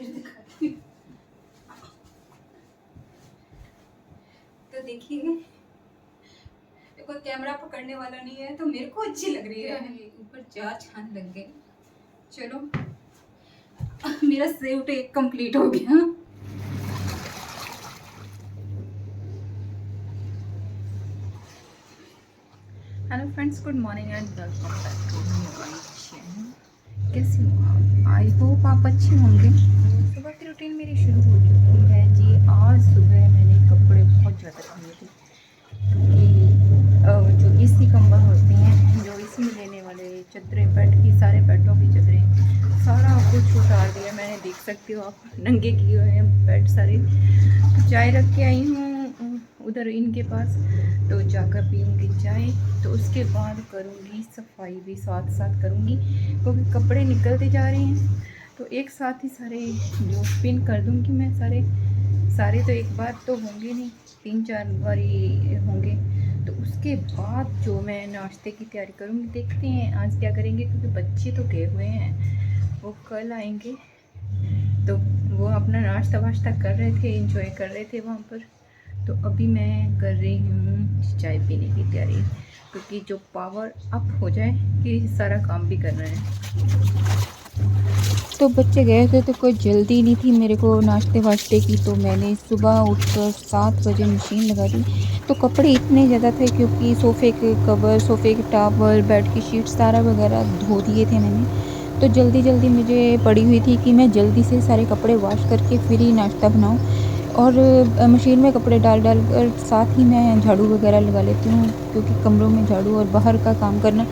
फिर दिखाती हूँ। तो देखिए, देखो कैमरा पकड़ने वाला नहीं है तो मेरे को अच्छी लग रही है। ऊपर 4 छान लग गए। चलो मेरा सेव टेक कंप्लीट हो गया। Hello friends, good morning and welcome back to my channel. कैसे हो आप? आई होप आप अच्छे होंगे। तो सुबह की रूटीन मेरी शुरू हो चुकी है जी। आज सुबह मैंने कपड़े बहुत ज़्यादा धोए थे क्योंकि जो एसी कंबल होते हैं, जो एसी में लेने वाले चद्दरें, बेड की सारे बेडों की चद्दरें, सारा कुछ उतार दिया मैंने। देख सकते हो आप, नंगे किए हुए हैं बेड सारे। चाय रख के आई हूँ उधर इनके पास, तो जाकर पीऊँगी चाय। तो उसके बाद करूँगी सफाई भी, साथ साथ करूँगी क्योंकि कपड़े निकलते जा रहे हैं। तो एक साथ ही सारे जो स्पिन कर दूँगी मैं। सारे सारे तो एक बार तो होंगे नहीं, 3-4 बारी होंगे। तो उसके बाद जो मैं नाश्ते की तैयारी करूँगी, देखते हैं आज क्या करेंगे क्योंकि बच्चे तो गए हुए हैं, वो कल आएंगे। तो वो अपना नाश्ता वाश्ता कर रहे थे, एंजॉय कर रहे थे वहाँ पर। तो अभी मैं कर रही हूँ चाय पीने की तैयारी क्योंकि जो पावर अप हो जाए कि सारा काम भी करना है। तो बच्चे गए थे तो कोई जल्दी नहीं थी मेरे को नाश्ते वाश्ते की। तो मैंने सुबह उठकर 7 बजे मशीन लगा दी। तो कपड़े इतने ज़्यादा थे क्योंकि सोफ़े के कवर, सोफ़े के टॉवल, बेड की शीट सारा वगैरह धो दिए थे मैंने। तो जल्दी जल्दी मुझे पड़ी हुई थी कि मैं जल्दी से सारे कपड़े वॉश करके फिर ही नाश्ता बनाऊँ। और मशीन में कपड़े डाल डाल कर साथ ही मैं झाड़ू वगैरह लगा लेती हूँ क्योंकि कमरों में झाड़ू और बाहर का काम करना,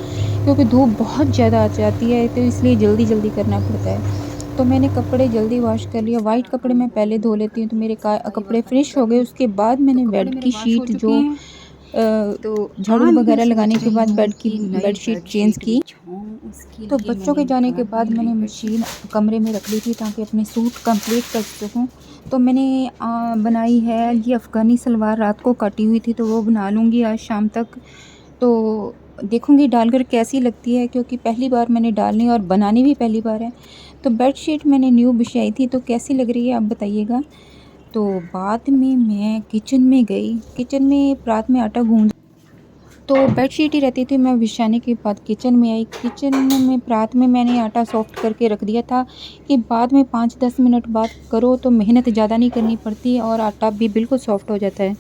क्योंकि धूप बहुत ज़्यादा आ जाती है तो इसलिए जल्दी जल्दी करना पड़ता है। तो मैंने कपड़े जल्दी वॉश कर लिया। वाइट कपड़े मैं पहले धो लेती हूँ तो मेरे कपड़े फ्रेश हो गए। उसके बाद तो मैंने कपड़े बेड मेरे की वॉश हो शीट चुके जो हैं। तो झाड़ू आज मैं वगैरह लगाने सोच के रही बाद हूँ बेड की कि नई बेडशीट चेंज बेडशीट की। बिछाऊँ। उसके तो लिए बच्चों मैंने के जाने के निकाल बाद ली नई मैंने बेडशीट। मशीन कमरे में रख ली थी ताकि अपने सूट कंप्लीट कर सकूं। तो मैंने बनाई है ये अफ़गानी सलवार, रात को काटी हुई थी तो वो बना लूँगी आज शाम तक। तो देखूँगी डालकर कैसी लगती है क्योंकि पहली बार मैंने डालनी और बनानी भी पहली बार है। तो बेडशीट मैंने न्यू बिछाई थी तो कैसी लग रही है आप बताइएगा। तो बाद में मैं किचन में गई, किचन में रात में आटा गूँध, तो बेडशीट ही रहती थी। मैं बिछाने के बाद किचन में आई। किचन में रात में मैंने आटा सॉफ़्ट करके रख दिया था कि बाद में 5-10 मिनट बाद करो तो मेहनत ज़्यादा नहीं करनी पड़ती और आटा भी बिल्कुल सॉफ़्ट हो जाता है।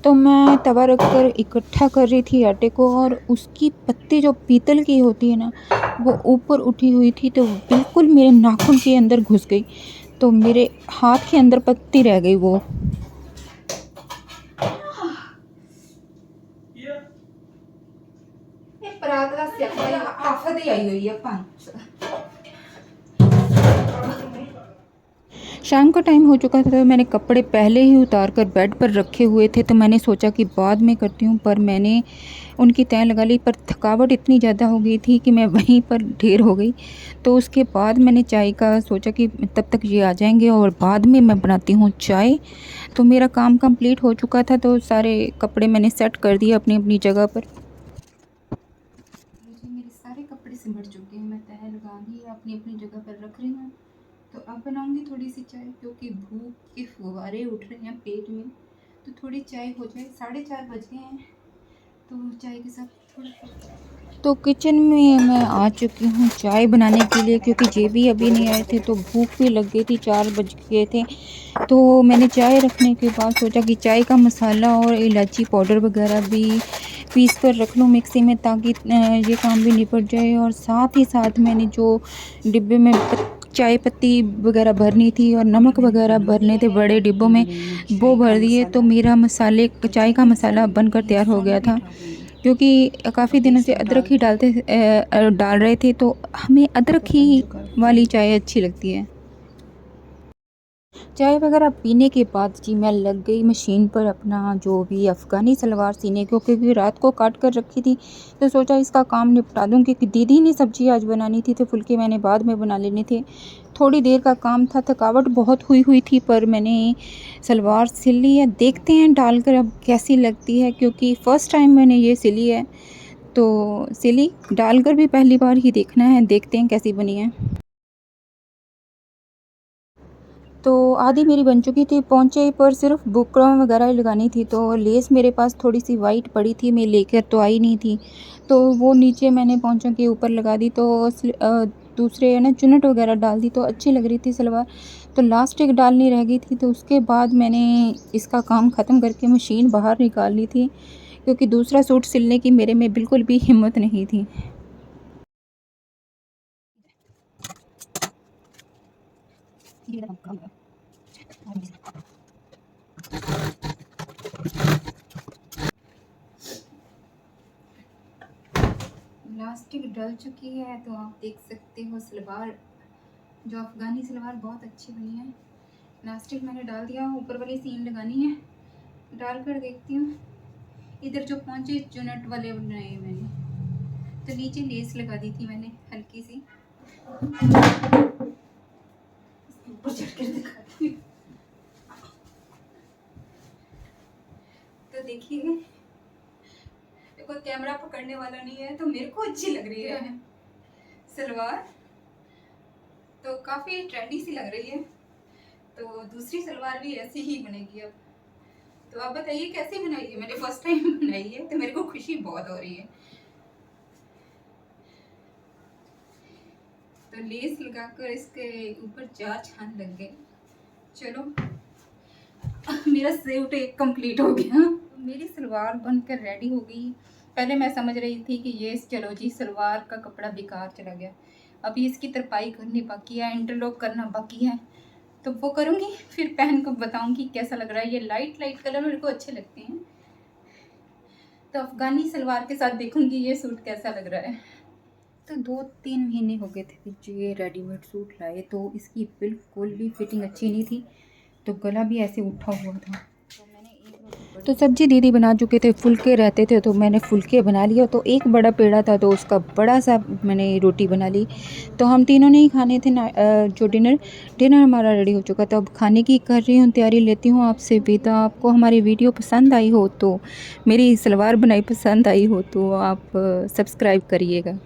तो मैं तवा रख कर इकट्ठा कर रही थी आटे को और उसकी पत्ती जो पीतल की होती है ना, वो ऊपर उठी हुई थी तो बिल्कुल मेरे नाखून के अंदर घुस गई। तो मेरे हाथ के अंदर पत्ती रह गई वो। ये परात का स्यापा आफत ही आई हुई है पानी। शाम का टाइम हो चुका था तो मैंने कपड़े पहले ही उतार कर बेड पर रखे हुए थे तो मैंने सोचा कि बाद में करती हूँ, पर मैंने उनकी तह लगा ली। पर थकावट इतनी ज़्यादा हो गई थी कि मैं वहीं पर ढेर हो गई। तो उसके बाद मैंने चाय का सोचा कि तब तक ये आ जाएंगे और बाद में मैं बनाती हूँ चाय। तो मेरा काम कंप्लीट हो चुका था तो सारे कपड़े मैंने सेट कर दिए अपनी अपनी जगह पर। जी मेरे सारे कपड़े सिमट चुके हैं, मैं तह लगा दी, अपनी अपनी जगह पर रख रही हूँ। तो अब बनाऊंगी थोड़ी सी चाय क्योंकि भूख के फुहारे उठ रहे हैं पेट में। तो थोड़ी चाय हो जाए, 4:30 बज गए हैं। तो चाय के साथ थोड़ा, तो किचन में मैं आ चुकी हूँ चाय बनाने के लिए क्योंकि जे भी अभी नहीं आए थे तो भूख भी लग गई थी, 4 बज गए थे। तो मैंने चाय रखने के बाद सोचा कि चाय का मसाला और इलायची पाउडर वगैरह भी पीस कर रख लूँ मिक्सी में ताकि ये काम भी निपट जाए। और साथ ही साथ मैंने जो डिब्बे में चाय पत्ती वगैरह भरनी थी और नमक वगैरह भरने थे बड़े डिब्बों में, वो भर दिए। तो मेरा मसाले चाय का मसाला बनकर तैयार हो गया था क्योंकि काफ़ी दिनों से अदरक ही डाल रहे थे तो हमें अदरक ही वाली चाय अच्छी लगती है। चाय वगैरह पीने के बाद जी मैं लग गई मशीन पर अपना जो भी अफ़गानी सलवार सीने को, क्योंकि रात को काट कर रखी थी तो सोचा इसका काम निपटा दूं क्योंकि दीदी ने सब्ज़ी आज बनानी थी तो फुल्के मैंने बाद में बना लेने थे। थोड़ी देर का काम था, थकावट बहुत हुई हुई थी, पर मैंने सलवार सिल ली है। देखते हैं डालकर अब कैसी लगती है क्योंकि फ़र्स्ट टाइम मैंने ये सिली है। तो सिली डालकर भी पहली बार ही देखना है, देखते हैं कैसी बनी है। तो आधी मेरी बन चुकी थी। पोंचे पर सिर्फ बुकरम वगैरह ही लगानी थी, तो लेस मेरे पास थोड़ी सी वाइट पड़ी थी, मैं लेकर तो आई नहीं थी, तो वो नीचे मैंने पोंचों के ऊपर लगा दी। तो दूसरे है ना चुन्नट वगैरह डाल दी, तो अच्छी लग रही थी सलवार। तो लास्ट एक डालनी रह गई थी, तो उसके बाद मैंने इसका काम ख़त्म करके मशीन बाहर निकाल ली थी, क्योंकि दूसरा सूट सिलने की मेरे में बिल्कुल भी हिम्मत नहीं थी। लास्टिक डल चुकी है, तो आप देख सकते हो सलवार, जो अफ़गानी सलवार बहुत अच्छी बनी है। लास्टिक मैंने डाल दिया, ऊपर वाली सीन लगानी है, डाल कर देखती हूँ। इधर जो पहुँचे चुनट वाले बनाए मैंने, तो नीचे लेस लगा दी थी मैंने हल्की सी, ऊपर चढ़ कर दिखाती हूँ। तो देखिए, कोई कैमरा पकड़ने वाला नहीं है, तो मेरे को अच्छी लग रही है सलवार, तो काफ़ी ट्रेंडी सी लग रही है। तो दूसरी सलवार भी ऐसी ही बनेगी अब। तो आप बताइए कैसे बनाई है, मैंने फर्स्ट टाइम बनाई है, तो मेरे को खुशी बहुत हो रही है। तो लेस लगाकर इसके ऊपर 4 छान लग गए। चलो, मेरा सूट एक कंप्लीट हो गया। मेरी सलवार बनकर रेडी हो गई। पहले मैं समझ रही थी कि ये चलो जी सलवार का कपड़ा बेकार चला गया, अभी इसकी तरपाई करनी बाकी है, इंटरलॉक करना बाकी है, तो वो करूँगी, फिर पहन कर बताऊँगी कैसा लग रहा है। ये लाइट लाइट कलर मेरे को अच्छे लगते हैं, तो अफ़गानी सलवार के साथ देखूँगी ये सूट कैसा लग रहा है। तो 2-3 महीने हो गए थे जो ये रेडीमेड सूट लाए, तो इसकी बिल्कुल भी फिटिंग अच्छी नहीं थी, तो गला भी ऐसे उठा हुआ था। तो सब्जी दीदी बना चुके थे, फुलके रहते थे, तो मैंने फुलके बना लिया। तो एक बड़ा पेड़ा था, तो उसका बड़ा सा मैंने रोटी बना ली। तो हम तीनों ने ही खाने थे ना, जो डिनर हमारा रेडी हो चुका था। अब खाने की कर रही हूँ तैयारी, लेती हूँ आपसे विदा। आपको हमारी वीडियो पसंद आई हो, तो मेरी सलवार बनाई पसंद आई हो, तो आप सब्सक्राइब करिएगा।